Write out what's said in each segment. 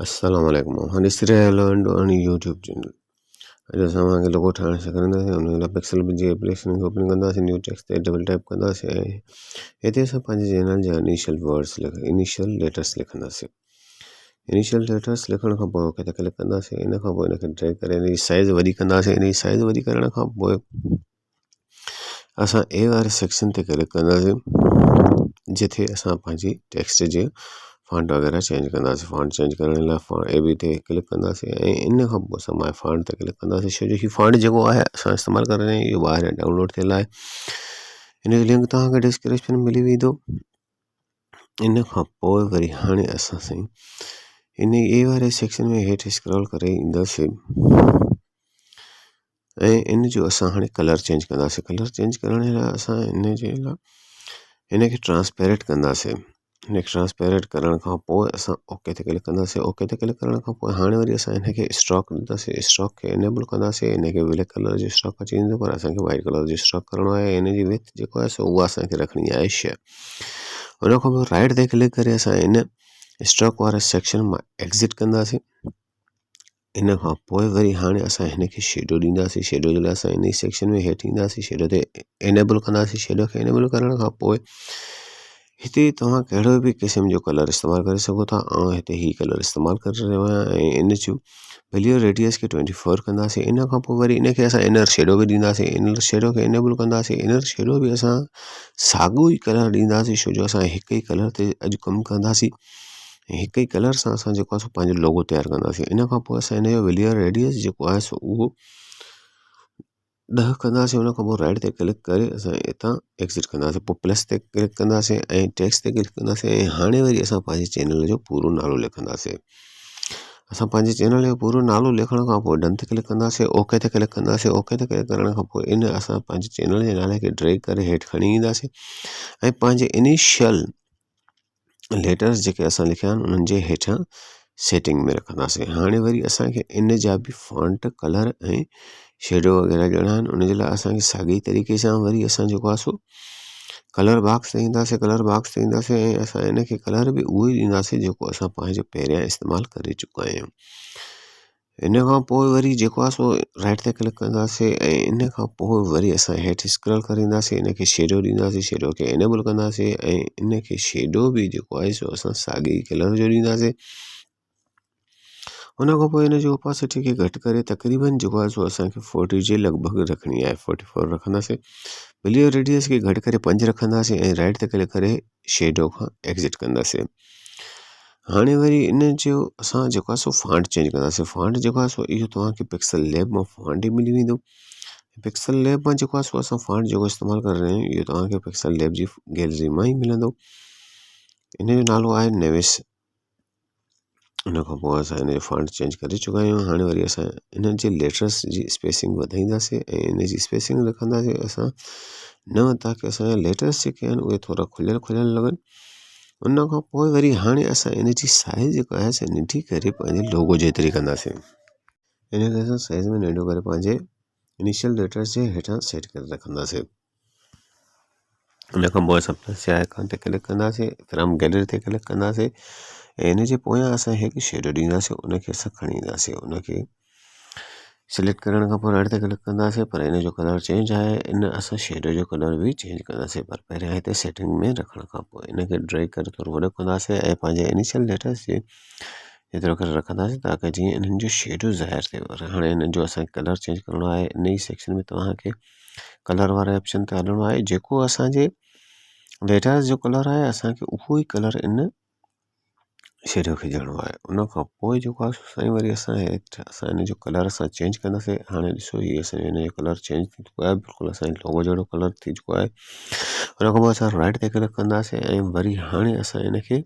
अस्सलामुअलैकुम हाणे learn on YouTube channel अॼु असां तव्हांखे लोगो ठाहिण सेखारींदासीं। उन लाइ पिक्सल जी एप्लीकेशन खे ओपन कंदासीं, न्यू टेक्स्ट ते डबल टैप कंदासीं ऐं हिते असां पंहिंजे चैनल जा इनिशियल लेटर्स लिखंदासीं। इनिशियल लेटर्स लिखण खां पोइ ओके ते क्लिक कंदासीं। इन खां पोइ इनखे ड्रैग करे इनजी साइज़ वॾी कंदासीं। इनजी साइज़ वॾी करण खां पोइ असां ए वारे सेक्शन ते क्लिक कंदासीं, जिथे असां पंहिंजी टेक्स्ट जे फॉन्ट वगैरह चेंज कंदासीं। फॉन्ट चेंज करण लाइ ए बी ते क्लिक कंदासीं ऐं इन खां पोइ असां माय फॉन्ट ते क्लिक कंदासीं। छो जो हीउ फॉन्ट जेको आहे असां इस्तेमालु करे रहिया आहियूं, इहो ॿाहिरि डाउनलोड थियल आहे। इन जो लिंक तव्हांखे डिस्क्रिप्शन में मिली वेंदो। इन खां पोइ वरी हाणे असां साईं इन ए वारे सेक्शन में हेठि स्क्रॉल करे ईंदासीं ऐं इन जो असां हाणे कलर चेंज कंदासीं। कलर चेंज करण लाइ असां इन जे लाइ इनखे ट्रांसपेरेंट कंदासीं। इनखे ट्रांसपेरेंट करण खां पोइ असां ओके ते क्लिक कंदासीं। ओके ते क्लिक करण खां पोइ हाणे वरी असां इनखे स्ट्रोक ॾींदासीं। स्ट्रोक खे इनेबल कंदासीं। इनखे ब्लैक कलर जो स्ट्रोक अची वेंदो, पर असांखे वाइट कलर जो स्ट्रोक करणो आहे। इन जी विड्थ जेको आहे सो उहा असांखे रखणी आहे 6। उन खां पोइ राइट ते क्लिक करे असां इन स्ट्रोक वारे सेक्शन मां एग्ज़िट कंदासीं। इन खां पोइ वरी हाणे असां हिनखे शेडो ॾींदासीं। शेडो जे लाइ असां इन सेक्शन में हेठि ईंदासीं, शेडो ते इनेबल कंदासीं। शेडो खे इनेबल करण खां पोइ हिते तव्हां कहिड़ो बि क़िस्म जो कलर इस्तेमालु करे सघो था। ऐं हिते ही कलर इस्तेमालु करे रहियो आहियां ऐं इन जो वैल्यू रेडियस खे 24 कंदासीं। इन खां पोइ वरी इनखे असां इनर शेडो बि ॾींदासीं। इनर शेडो खे इनेबल कंदासीं। इनर शेडो बि असां साॻियो ई कलर ॾींदासीं, छो जो असां हिक ई कलर ते अॼु कमु कंदासीं ऐं हिक ई कलर सां असां जेको आहे सो पंहिंजो लोगो तयारु कंदासीं। इन खां पोइ असां इन जो वैल्यू रेडियस जेको आहे सो उहो 10 कंदासीं। उन खां पोइ राइट ते क्लिक करे असां हितां एग्ज़िट कंदासीं। पोइ प्लस ते क्लिक कंदासीं ऐं टेक्स्ट ते क्लिक कंदासीं ऐं हाणे वरी असां पंहिंजे चैनल जो पूरो नालो लिखंदासीं। असां पंहिंजे चैनल जो पूरो नालो लिखण खां पोइ डन ते क्लिक कंदासीं। ओके ते क्लिक कंदासीं। ओके ते क्लिक करण खां पोइ इन असां पंहिंजे चैनल जे नाले खे ड्रैग करे हेठि खणी ईंदासीं ऐं पंहिंजे इनिशियल लेटर्स जेके असां लिखिया आहिनि उन्हनि जे हेठां सेटिंग में रखंदासीं। हाणे वरी असांखे इन जा बि फॉन्ट कलर ऐं शेडो वग़ैरह ॾियणा आहिनि। उन जे लाइ असांखे साॻी तरीक़े सां वरी असां जेको आहे सो कलर बॉक्स ते ईंदासीं। कलर बॉक्स ते ईंदासीं ऐं असां इनखे कलर बि उहो ई ॾींदासीं जेको असां पंहिंजो पहिरियां इस्तेमालु करे चुका आहियूं। इन खां पोइ वरी जेको आहे सो राइट ते क्लिक कंदासीं ऐं इन खां पोइ वरी असां हेठि स्क्रॉल करे ईंदासीं। इनखे शेडो ॾींदासीं। शेडो खे इनेबल कंदासीं ऐं इनखे शेडो बि जेको आहे सो असां साॻे कलर जो ॾींदासीं। उन खां पोइ इन जो ओपासिटी खे घटि करे तक़रीबन जेको आहे सो असांखे 40 जे लॻभॻि रखणी आहे। 44 रखंदासीं। वैल्यू रेडियस खे घटि करे 5 रखंदासीं ऐं राइट ते क्लिक करे शेडो खां एग्ज़िट कंदासीं। हाणे वरी इन जो असां जेको आहे सो फॉन्ट चेंज कंदासीं। फॉन्ट जेको आहे सो इहो तव्हांखे पिक्सल लैब मां फॉन्ट ई मिली वेंदो। पिक्सल लैब मां जेको आहे सो असां फॉन्ट जेको इस्तेमालु करे रहिया आहियूं इहो तव्हांखे पिक्सल लैब जी गैलरी मां ई मिलंदो। इन जो नालो आहे नेविस। उन खां पोइ असां इन जो फॉन्ट चेंज करे चुका आहियूं। हाणे वरी असां इन जे लेटर्स जी स्पेसिंग वधाईंदासीं ऐं इन जी स्पेसिंग रखंदासीं असां 9 ताकी असांजा लेटर्स जेके आहिनि उहे थोरा खुलियल खुलियल लॻनि। उन खां पोइ वरी हाणे असां इन जी साइज़ जेको आहे से नंढी करे पंहिंजे लोगो जेतिरी कंदासीं। इनखे असां साइज़ में नंढो करे पंहिंजे इनिशियल लेटर्स जे हेठां सेट करे रखंदासीं। उन खां पोइ असां प्लस जे आइकन ते क्लिक कंदासीं। फ्रॉम गैलरी ते क्लिक कंदासीं ऐं इन जे पोयां असां हिकु शेडो ॾींदासीं। उनखे असां खणी ईंदासीं। उनखे सिलेक्ट करण खां पोइ राइट ते क्लिक कंदासीं, पर इन जो कलर चेंज आहे। इन असां शेडो जो कलर बि चेंज कंदासीं, पर पहिरियां हिते सेटिंग में रखण खां पोइ इनखे ड्रैग करे थोरो वॾो कंदासीं ऐं पंहिंजे इनिशियल लेटर्स जे एतिरो करे रखंदासीं ताकी जीअं इन्हनि जो शेडो ज़ाहिर थिए। पर हाणे इन्हनि जो असांखे कलर चेंज करिणो आहे। इन ई सेक्शन में तव्हांखे कलर वारे ऑप्शन ते हलिणो आहे। जेको असांजे लेटर्स जो कलर आहे असांखे उहो ई कलर इन शेडो खे ॾियणो आहे। उन खां पोइ जेको आहे साईं वरी असां इन जो कलर असां चेंज कंदासीं। हाणे ॾिसो हीअ असांजो इन जो कलर चेंज थी चुको आहे। बिल्कुलु असांजे लोगो जहिड़ो कलर थी चुको आहे। उन खां पोइ असां राइट ते क्लिक कंदासीं ऐं वरी हाणे असां इनखे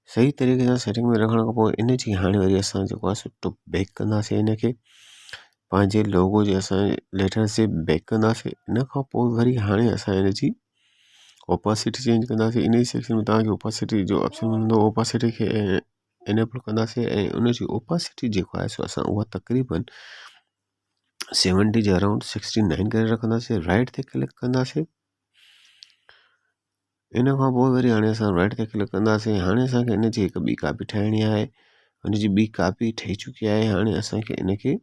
सही तरीक़े सां सेटिंग में रखण खां पोइ इन जी हाणे वरी असां जेको आहे सो टुक बैक कंदासीं। इनखे पंहिंजे लोगो जे असांजे लेटर्स जे बैक कंदासीं। इन खां पोइ वरी हाणे असां इन जी ओपासिटी चेंज कंदासीं। इन ई सेक्शन में तव्हांखे ओपासिटी जो ऑप्शन मिलंदो। ओपासिटी खे इनेबल कंदासीं ऐं उन जी ओपासिटी जेको आहे सो असां उहा तक़रीबन 70 जे अराउंड 69 करे रखंदासीं। राइट ते क्लिक कंदासीं इन खां पोइ वरी हाणे असां राइट ते क्लिक कंदासीं। हाणे असांखे इन जी हिकु ॿी कापी ठाहिणी आहे। हुन जी ॿी कापी ठही चुकी आहे। हाणे असांखे इनखे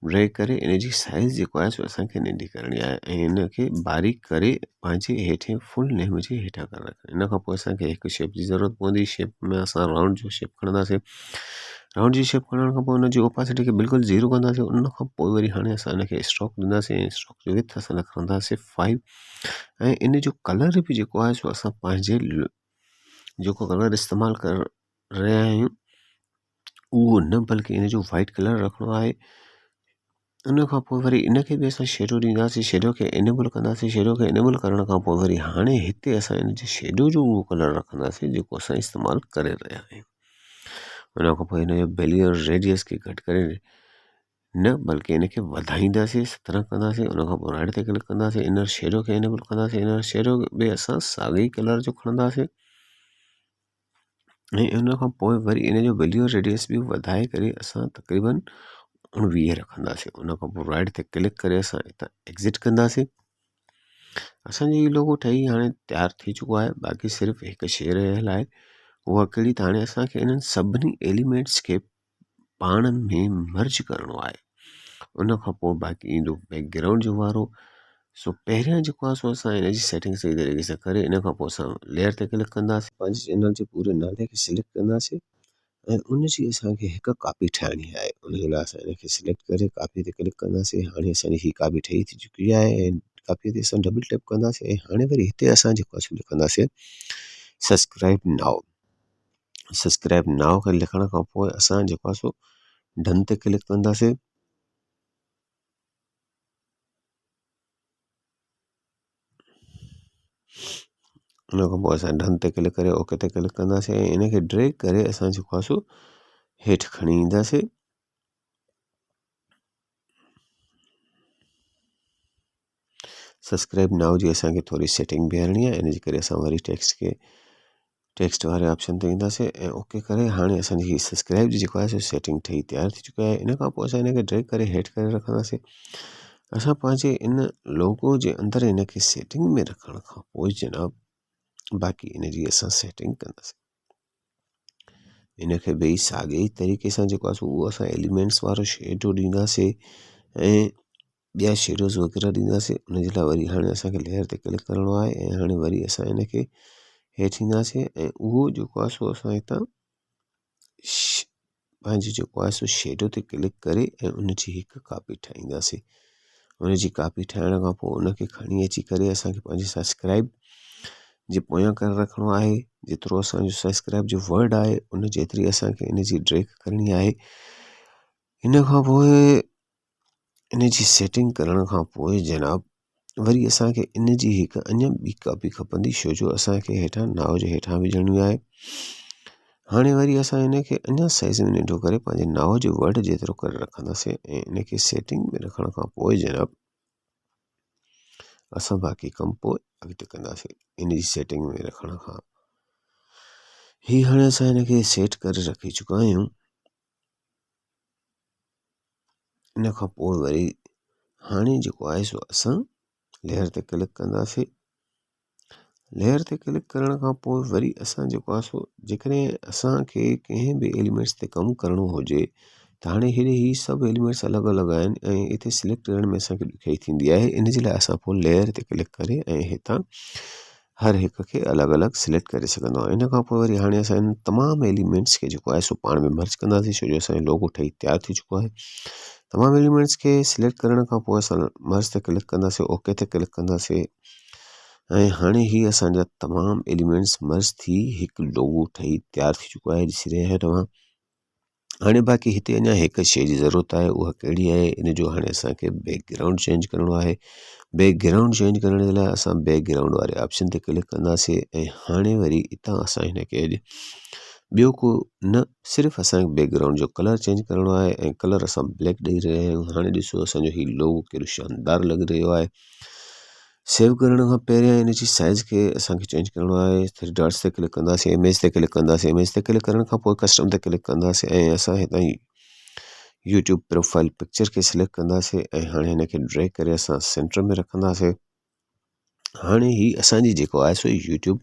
ड्रैग करे इन जी साइज़ जेको आहे सो असांखे नंढी करणी आहे ऐं इनखे बारीक करे पंहिंजे हेठि फुल नेम जे हेठां करे रखणु। इन खां पोइ असांखे हिकु शेप जी ज़रूरत पवंदी। शेप में असां राउंड जो शेप खणंदासीं। राउंड जी शेप खणण खां पोइ हुन जी ओपासिटी खे बिल्कुलु ज़ीरो कंदासीं। उन खां पोइ वरी हाणे असां इनखे स्ट्रोक ॾींदासीं ऐं स्ट्रोक जो विथ असां रखंदासीं 5 ऐं इन जो कलर बि जेको आहे सो असां पंहिंजे जेको कलर इस्तेमालु कर रहिया आहियूं उहो न बल्कि इन जो वाइट कलर रखिणो आहे। उन खां पोइ वरी इनखे बि असां शेडो ॾींदासीं। शेडो खे इनेबल कंदासीं। शेडो खे इनेबल करण खां पोइ वरी हाणे हिते असां इन जे शेडो जो उहो कलर रखंदासीं जेको असां इस्तेमालु करे रहिया आहियूं। उन खां पोइ हिन जो बेलियर रेडियस खे घटि करे न बल्कि इनखे वधाईंदासीं 17 कंदासीं। उन खां पोइ राइट ते क्लिक कंदासीं। इनर शेडो खे इनेबल कंदासीं। इनर शेडो बि असां साॻे ई कलर जो खणंदासीं ऐं उन खां पोइ वरी इन जो बेलियर रेडियस बि वधाए करे असां तक़रीबन 19 रखंदासीं। उन खां पोइ राइट ते क्लिक करे असां हितां एग्ज़िट कंदासीं। असांजी लोगो ठही हाणे तयारु थी चुको आहे। बाक़ी सिर्फ़ु हिकु शइ रहियल आहे। उहा कहिड़ी त हाणे असांखे इन्हनि सभिनी एलिमेंट्स खे पाण में मर्ज करिणो आहे। उन खां पोइ बाक़ी ईंदो बैकग्राउंड जो वारो। सो पहिरियां जेको आहे सो असां इन जी सेटिंग सही तरीक़े सां करे इन खां पोइ असां लेयर ते क्लिक कंदासीं। पंहिंजे चैनल जे पूरे नाले खे सिलेक्ट कंदासीं ऐं उन जी असांखे हिकु कापी ठाहिणी आहे। उन जे लाइ असां इनखे सिलेक्ट करे कापी ते क्लिक कंदासीं। हाणे असांजी हीअ कापी ठही थी चुकी आहे ऐं कापीअ ते असां डबल टैप कंदासीं ऐं हाणे वरी हिते असां जेको आहे सो लिखंदासीं सब्सक्राइब नाउ। सब्सक्राइब नाउ खे लिखण खां पोइ असां जेको आहे सो डन ते क्लिक कंदासीं। उन खां पोइ असां डन ते क्लिक करे ओके ते क्लिक कंदासीं ऐं इनखे ड्रैग करे असां जेको आहे सो हेठि खणी ईंदासीं। सब्सक्राइब नाउ जी असांखे थोरी सेटिंग बीहारणी आहे। इन जे करे असां वरी टेक्स्ट वारे ऑप्शन ते ईंदासीं ऐं ओके करे हाणे असांजी सब्सक्राइब जी जेको आहे सो सेटिंग ठही तयारु थी चुकी आहे। इन खां पोइ असां इनखे ड्रैग करे हेठि करे रखंदासीं। असां पंहिंजे इन लोगो जे अंदरि इनखे सेटिंग में रखण खां पोइ जनाब बाक़ी इन जी असां सेटिंग कंदासीं। इनखे ॿई साॻे ई तरीक़े सां जेको आहे सो उहो असां एलिमेंट्स वारो शेडो ॾींदासीं ऐं ॿिया शेडोज़ वग़ैरह ॾींदासीं। उन जे लाइ वरी हाणे असांखे लेयर ते क्लिक करिणो आहे ऐं हाणे वरी असां इनखे हेठि ईंदासीं ऐं उहो जेको आहे सो असां हितां पंहिंजो जेको आहे सो शेडो ते क्लिक करे ऐं उन जी हिकु कापी ठाहींदासीं। उन जी कापी ठाहिण खां पोइ उनखे खणी अची करे असांखे पंहिंजे सब्सक्राइब जे पोयां करे रखिणो आहे। जेतिरो असांजो सब्सक्राइब जो वर्ड आहे उन जेतिरी असांखे इन जी ड्रैग करणी आहे। इन खां पोइ इन जी सेटिंग करण खां पोइ जनाब वरी असांखे इन जी हिकु अञा ॿी कापी खपंदी छो जो असांखे हेठां नाव जे हेठां विझणी आहे। हाणे वरी असां इनखे अञा साइज़ में नंढो करे पंहिंजे नाव जे वर्ड जेतिरो करे रखंदासीं ऐं इनखे सेटिंग में रखण खां पोइ जनाब असां बाक़ी कमु पोइ अॻिते कंदासीं। इन जी सेटिंग में रखण खां हीअ हाणे असां इनखे सेट करे रखी चुका आहियूं। इन खां पोइ वरी हाणे जेको आहे सो असां लेयर ते क्लिक कंदासीं। लेयर ते क्लिक करण खां पोइ वरी असां जेको आहे सो जेकॾहिं असांखे कंहिं बि एलिमेंट्स ते कमु करिणो हुजे त हाणे हेॾे ही सभु एलिमेंट्स अलॻि अलॻि आहिनि ऐं हिते सिलेक्ट करण में असांखे ॾुखियाई थींदी आहे। इन जे लाइ असां पोइ लेयर ते क्लिक करे ऐं हितां हर हिक खे अलॻि अलॻि सिलेक्ट करे सघंदो आहे। इन खां पोइ वरी हाणे असां इन तमामु एलिमेंट्स खे जेको आहे सो पाण में मर्ज कंदासीं छो जो असांजो लोगो ठही तयारु थी चुको आहे। तमामु एलिमेंट्स खे सिलेक्ट करण खां पोइ असां मर्ज ते क्लिक कंदासीं ओके ते क्लिक कंदासीं ऐं हाणे ही असांजा तमामु एलिमेंट्स मर्ज थी हिकु लोगो ठही तयारु थी चुको आहे। ॾिसी रहिया आहियो तव्हां। हाणे बाक़ी हिते अञा हिकु शइ जी ज़रूरत आहे उहा कहिड़ी आहे इन जो हाणे असांखे बैकग्राउंड चेंज करिणो आहे। बैकग्राउंड चेंज करण जे लाइ असां बैकग्राउंड वारे ऑप्शन ते क्लिक कंदासीं ऐं हाणे वरी हितां असां हिनखे अॼु ॿियो को न सिर्फ़ु असांखे बैकग्राउंड जो कलर चेंज करिणो आहे ऐं कलर असां ब्लैक ॾेई रहिया आहियूं। हाणे ॾिसो असांजो हीउ लोगो केॾो शानदार लॻी रहियो आहे। सेव करण खां पहिरियां इन जी साइज़ खे असांखे चेंज करिणो आहे। 3 डॉट्स ते क्लिक कंदासीं इमेज ते क्लिक कंदासीं। इमेज ते क्लिक करण खां पोइ कस्टम ते क्लिक कंदासीं ऐं असां हितां यूट्यूब प्रोफाइल पिक्चर खे सिलेक्ट कंदासीं ऐं हाणे हिनखे ड्रैग करे असां सेंटर में रखंदासीं। हाणे ही असांजी जेको आहे सो यूट्यूब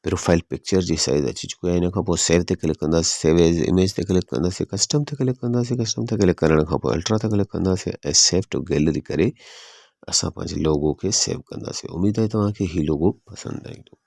प्रोफाइल पिक्चर जी साइज़ अची चुको आहे। इन खां पोइ सेव ते क्लिक कंदासीं, सेव एज इमेज ते क्लिक कंदासीं, कस्टम ते क्लिक कंदासीं, कस्टम ते क्लिक करण खां पोइ अल्ट्रा ते क्लिक कंदासीं ऐं सेव टू गैलरी करे असां पंहिंजे लोगो खे सेव कंदासीं। उमेद आहे तव्हांखे ही लोगो पसंदि ईंदो।